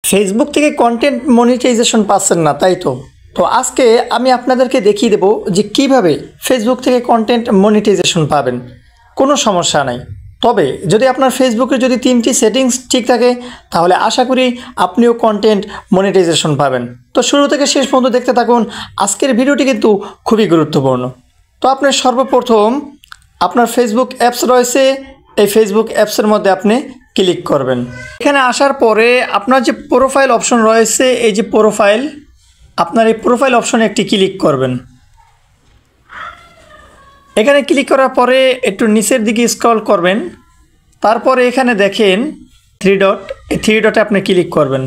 Facebook থেকে content monetization পাচ্ছেন না, তাই তো। তো আজকে আমি আপনাদেরকে দেখিয়ে দেব যে কিভাবে ফেসবুক থেকে কন্টেন্ট মনিটাইজেশন পাবেন। কোনো সমস্যা নাই। তবে যদি আপনার ফেসবুকে যদি 3টি সেটিংস ঠিক থাকে তাহলে আশা করি আপনিও কন্টেন্ট মনিটাইজেশন পাবেন। তো শুরু থেকে শেষ পর্যন্ত দেখতে থাকুন। আজকের ভিডিওটি কিন্তু খুবই গুরুত্বপূর্ণ। তো আপনি সর্বপ্রথম আপনার ফেসবুক অ্যাপস রয়েছে, এই ফেসবুক অ্যাপসের মধ্যে আপনি ক্লিক করবেন। এখানে আসার পরে আপনার যে প্রোফাইল অপশন রয়েছে, এই যে প্রোফাইল, আপনার এই প্রোফাইল অপশনে একটি ক্লিক করবেন। এখানে ক্লিক করার পরে একটু নিচের দিকে স্ক্রল করবেন। তারপরে এখানে দেখেন 3 ডট, এই 3 ডটে আপনি ক্লিক করবেন।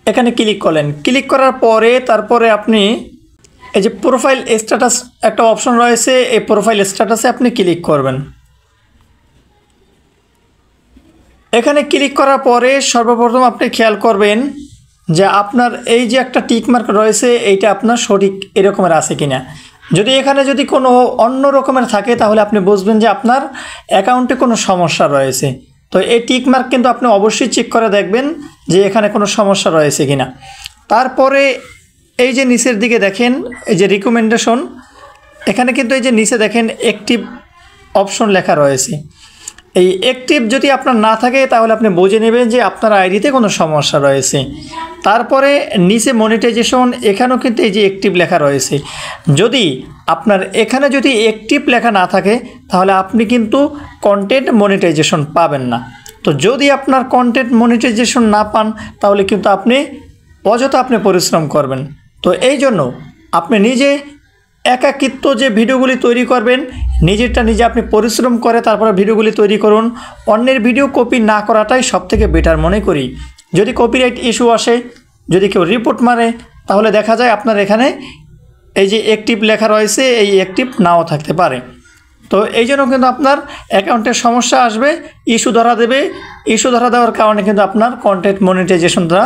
এখানে ক্লিক করলেন। ক্লিক করার পরে তারপরে আপনি এই যে প্রোফাইল স্ট্যাটাস একটা অপশন রয়েছে, এই প্রোফাইল স্ট্যাটাসে আপনি ক্লিক করবেন। এখানে ক্লিক করার পরে সর্বপ্রথম আপনি খেয়াল করবেন যে আপনার এই যে একটা টিক মার্ক রয়েছে, এইটা আপনার সঠিক এরকমের আছে কিনা। যদি এখানে যদি কোনো অন্য রকমের থাকে তাহলে আপনি বুঝবেন যে আপনার অ্যাকাউন্টে কোনো সমস্যা রয়েছে। তো এই টিক মার্ক কিন্তু আপনি অবশ্যই চেক করে দেখবেন যে এখানে কোনো সমস্যা রয়েছে কিনা। তারপরে এই যে নিচের দিকে দেখেন এই যে রিকমেন্ডেশন, এখানে কিন্তু এই যে নিচে দেখেন অ্যাক্টিভ অপশন লেখা রয়েছে। এই অ্যাক্টিভ যদি আপনার না থাকে তাহলে আপনি বুঝে নেবেন যে আপনার আইডিতে কোনো সমস্যা রয়েছে। তারপরে নিচে মনিটাইজেশন, এখানেও কিন্তু এই যে অ্যাক্টিভ লেখা রয়েছে। যদি আপনার এখানে যদি অ্যাক্টিভ লেখা না থাকে তাহলে আপনি কিন্তু কন্টেন্ট মনিটাইজেশন পাবেন না। তো যদি আপনার কন্টেন্ট মনিটাইজেশন না পান তাহলে কিন্তু আপনি অযথা আপনি পরিশ্রম করবেন। তো এই জন্য আপনি নিজে একাকিত্ব যে ভিডিওগুলি তৈরি করবেন, নিজেরটা নিজে আপনি পরিশ্রম করে তারপরে ভিডিওগুলি তৈরি করুন। অন্যের ভিডিও কপি না করাটাই সবথেকে বেটার মনে করি। যদি কপিরাইট ইস্যু আসে, যদি কেউ রিপোর্ট মারে, তাহলে দেখা যায় আপনার এখানে এই যে অ্যাক্টিভ লেখা রয়েছে এই অ্যাক্টিভ নাও থাকতে পারে। তো এই জন্য কিন্তু আপনার অ্যাকাউন্টের সমস্যা আসবে, ইস্যু ধরা দেবে। ইস্যু ধরা দেওয়ার কারণে কিন্তু আপনার কন্টেন্ট মনিটাইজেশনটা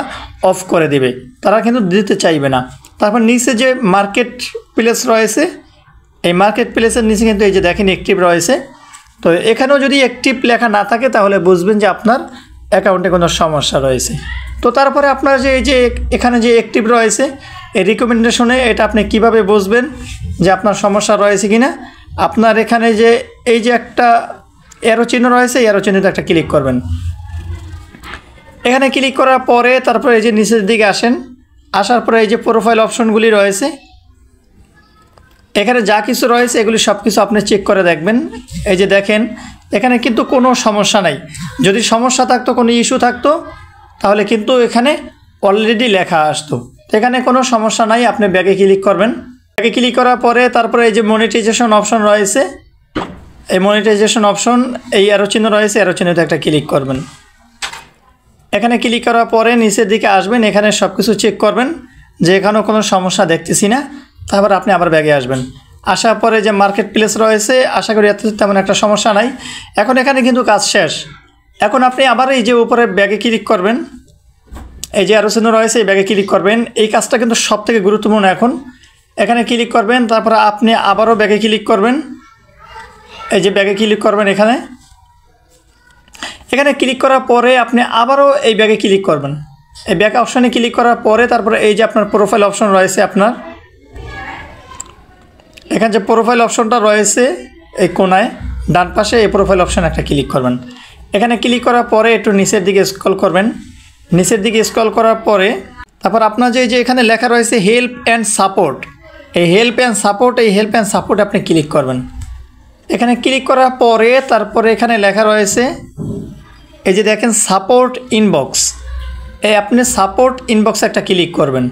অফ করে দেবে, তারা কিন্তু দিতে চাইবে না। তারপর নিচে যে মার্কেট প্লেস রয়েছে, এই মার্কেট প্লেসের নিচে কিন্তু এই যে দেখেন অ্যাক্টিভ রয়েছে। তো এখানেও যদি অ্যাক্টিভ লেখা না থাকে তাহলে বুঝবেন যে আপনার অ্যাকাউন্টে কোনো সমস্যা রয়েছে। তো তারপরে আপনার যে এই যে এখানে যে অ্যাক্টিভ রয়েছে এই রিকমেন্ডেশনে, এটা আপনি কিভাবে বুঝবেন যে আপনার সমস্যা রয়েছে কি না। আপনার এখানে যে এই যে একটা অ্যারো চিহ্ন রয়েছে, এই অ্যারো চিহ্নতে একটা ক্লিক করবেন। এখানে ক্লিক করার পরে তারপরে এই যে নিচের দিকে আসেন। আসার পরে এই যে প্রোফাইল অপশনগুলি রয়েছে, এখানে যা কিছু রয়েছে এগুলি সব কিছু আপনি চেক করে দেখবেন। এই যে দেখেন এখানে কিন্তু কোনো সমস্যা নাই। যদি সমস্যা থাকতো, কোনো ইস্যু থাকতো তাহলে কিন্তু এখানে অলরেডি লেখা আসতো। এখানে কোনো সমস্যা নাই। আপনি ব্যাগে ক্লিক করবেন। ব্যাগে ক্লিক করার পরে তারপরে এই যে মনিটাইজেশন অপশন রয়েছে, এই মনিটাইজেশন অপশন এই অ্যারো চিহ্ন রয়েছে, অ্যারো চিহ্নতে একটা ক্লিক করবেন। এখানে ক্লিক করার পরে নিচের দিকে আসবেন, এখানে সব কিছু চেক করবেন যে এখানেও কোনো সমস্যা দেখতেছি না। তারপর আপনি আবার ব্যাগে আসবেন। আসার পরে যে মার্কেট প্লেস রয়েছে, আশা করি এত তেমন একটা সমস্যা নাই। এখন এখানে কিন্তু কাজ শেষ। এখন আপনি আবার এই যে উপরে ব্যাগে ক্লিক করবেন, এই যে অ্যারো চিহ্ন রয়েছে এই ব্যাগে ক্লিক করবেন। এই কাজটা কিন্তু সবথেকে গুরুত্বপূর্ণ। এখন এখানে ক্লিক করবেন, তারপরে আপনি আবারও ব্যাগে ক্লিক করবেন। এই যে ব্যাগে ক্লিক করবেন, এখানে ক্লিক করার পরে আপনি আবারও এই ব্যাগে ক্লিক করবেন। এই ব্যাক অপশানে ক্লিক করার পরে তারপরে এই যে আপনার প্রোফাইল অপশন রয়েছে, আপনার এখানে যে প্রোফাইল অপশনটা রয়েছে এই কোনায় ডান পাশে, এই প্রোফাইল অপশানে একটা ক্লিক করবেন। এখানে ক্লিক করার পরে একটু নিচের দিকে স্ক্রল করবেন। নিচের দিকে স্ক্রল করার পরে তারপর আপনার যে এখানে লেখা রয়েছে হেল্প অ্যান্ড সাপোর্ট, এই হেল্প অ্যান্ড সাপোর্ট, এই হেল্প অ্যান্ড সাপোর্ট আপনি ক্লিক করবেন। এখানে ক্লিক করার পরে তারপরে এখানে লেখা রয়েছে এই যে দেখেন সাপোর্ট ইনবক্স, এই আপনি সাপোর্ট ইনবক্সে একটা ক্লিক করবেন।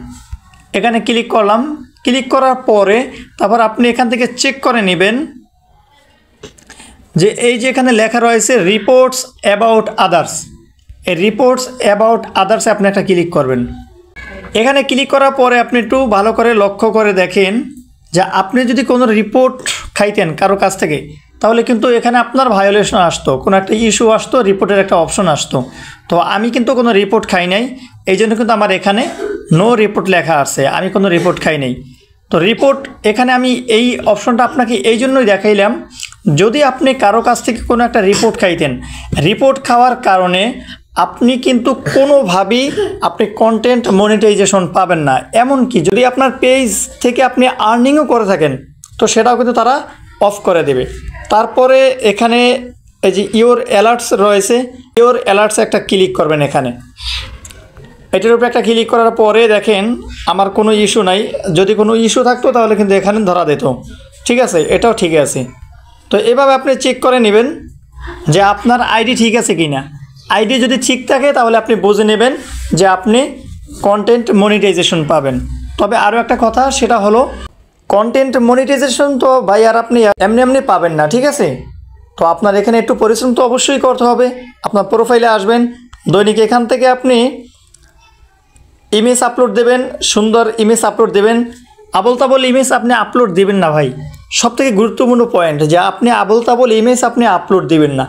এখানে ক্লিক করলাম। ক্লিক করার পরে তারপর আপনি এখান থেকে চেক করে নেবেন যে এই যে এখানে লেখা রয়েছে রিপোর্টস অ্যাবাউট আদার্স, এই রিপোর্টস অ্যাবাউট আদার্সে আপনি একটা ক্লিক করবেন। এখানে ক্লিক করার পরে আপনি একটু ভালো করে লক্ষ্য করে দেখেন যে আপনি যদি কোনো রিপোর্ট খাইতেন কারো কাছ থেকে তাহলে কিন্তু এখানে আপনার ভায়োলেশন আসতো, কোনো একটা ইস্যু আসতো, রিপোর্টের একটা অপশন আসতো। তো আমি কিন্তু কোনো রিপোর্ট খাই নাই, এই জন্য কিন্তু আমার এখানে নো রিপোর্ট লেখা আছে, আমি কোনো রিপোর্ট খাই নাই। তো রিপোর্ট এখানে আমি এই অপশনটা আপনাকে এই জন্যই দেখাইলাম, যদি আপনি কারো কাছ থেকে কোনো একটা রিপোর্ট খাইতেন, রিপোর্ট খাওয়ার কারণে আপনি কিন্তু কোনোভাবেই আপনি কন্টেন্ট মনিটাইজেশন পাবেন না। এমনকি যদি আপনার পেজ থেকে আপনি আর্নিংও করে থাকেন তো সেটাও কিন্তু তারা অফ করে দেবে। তারপরে এখানে এই যে ইওর অ্যালার্টস রয়েছে, ইওর অ্যালার্টস একটা ক্লিক করবেন। এখানে এটার উপরে একটা ক্লিক করার পরে দেখেন আমার কোনো ইস্যু নাই। যদি কোনো ইস্যু থাকতো তাহলে কিন্তু এখানে ধরা দিত। ঠিক আছে, এটাও ঠিক আছে। তো এভাবে আপনি চেক করে নেবেন যে আপনার আইডি ঠিক আছে কি না। আইডি যদি ঠিক থাকে তাহলে আপনি বুঝে নেবেন যে আপনি কন্টেন্ট মনিটাইজেশন পাবেন। তবে আরও একটা কথা, সেটা হলো কন্টেন্ট মনিটাইজেশন তো ভাই আর আপনি এমনি এমনি পাবেন না। ঠিক আছে, তো আপনার এখানে একটু পরিশ্রম তো অবশ্যই করতে হবে। আপনার প্রোফাইলে আসবেন, দৈনিক এখান থেকে আপনি ইমেজ আপলোড দেবেন, সুন্দর ইমেজ আপলোড দেবেন। আবল তাবল ইমেজ আপনি আপলোড দিবেন না ভাই। সবথেকে গুরুত্বপূর্ণ পয়েন্ট যে আপনি আবল তাবল ইমেজ আপনি আপলোড দিবেন না।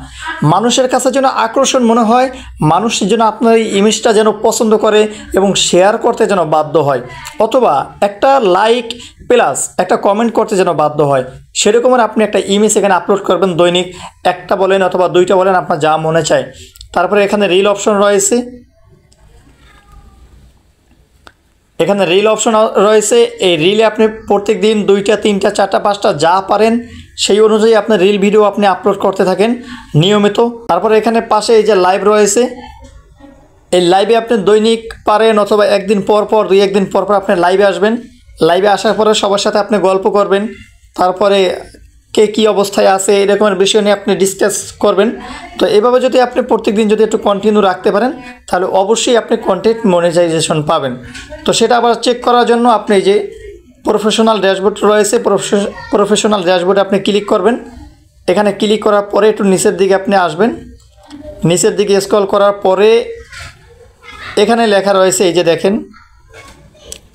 মানুষের কাছে যেন আকর্ষণ মনে হয়, মানুষ যেন আপনার এই ইমেজটা যেন পছন্দ করে এবং শেয়ার করতে যেন বাধ্য হয়, অথবা একটা লাইক প্লাস একটা কমেন্ট করতে যেন বাধ্য হয়, সেরকমের আপনি একটা ইমেজ এখানে আপলোড করবেন। দৈনিক একটা বলেন অথবা দুইটা বলেন, আপনার যা মনে চায়। তারপরে এখানে রিল অপশন রয়েছে, এখানে রিল অপশন রয়েছে। এই রিলে আপনি প্রত্যেক দিন 2টা 3টা 4টা 5টা যা পারেন সেই অনুযায়ী আপনার রিল ভিডিও আপনি আপলোড করতে থাকেন নিয়মিত। তারপরে এখানে পাশে এই যে লাইভ রয়েছে, এই লাইভে আপনি দৈনিক পারেন অথবা একদিন পর পর 2-1 দিন পর পর আপনি লাইভে আসবেন। লাইভে আসার পরে সবার সাথে আপনি গল্প করবেন, তারপরে কে কী অবস্থায় আছে এরকমের বিষয় নিয়ে আপনি ডিসকাস করবেন। তো এভাবে যদি আপনি প্রত্যেকদিন যদি একটু কন্টিনিউ রাখতে পারেন তাহলে অবশ্যই আপনি কন্টেন্ট মনিটাইজেশন পাবেন। তো সেটা আবার চেক করার জন্য আপনি যে প্রফেশনাল ড্যাশবোর্ড রয়েছে, প্রফেশনাল ড্যাশবোর্ডে আপনি ক্লিক করবেন। এখানে ক্লিক করার পরে একটু নিচের দিকে আপনি আসবেন, নিচের দিকে স্ক্রল করার পরে এখানে লেখা রয়েছে, এই যে দেখেন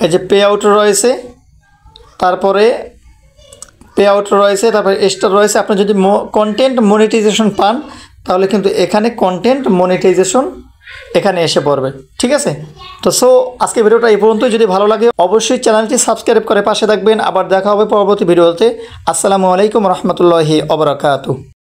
এই যে পে আউট রয়েছে, তারপরে পে আউট রয়েছে, তারপরে স্টার রয়েছে। আপনি যদি কন্টেন্ট মনিটাইজেশন পান তাহলে কিন্তু এখানে কন্টেন্ট মনিটাইজেশন এখানে এসে পড়বে। ঠিক আছে, তো আজকে ভিডিওটা এই পর্যন্তই। যদি ভালো লাগে অবশ্যই চ্যানেলটি সাবস্ক্রাইব করে পাশে থাকবেন। আবার দেখা হবে পরবর্তী ভিডিওতে। আসসালামু আলাইকুম রহমতুল্লাহি ওয়া বারাকাতুহু।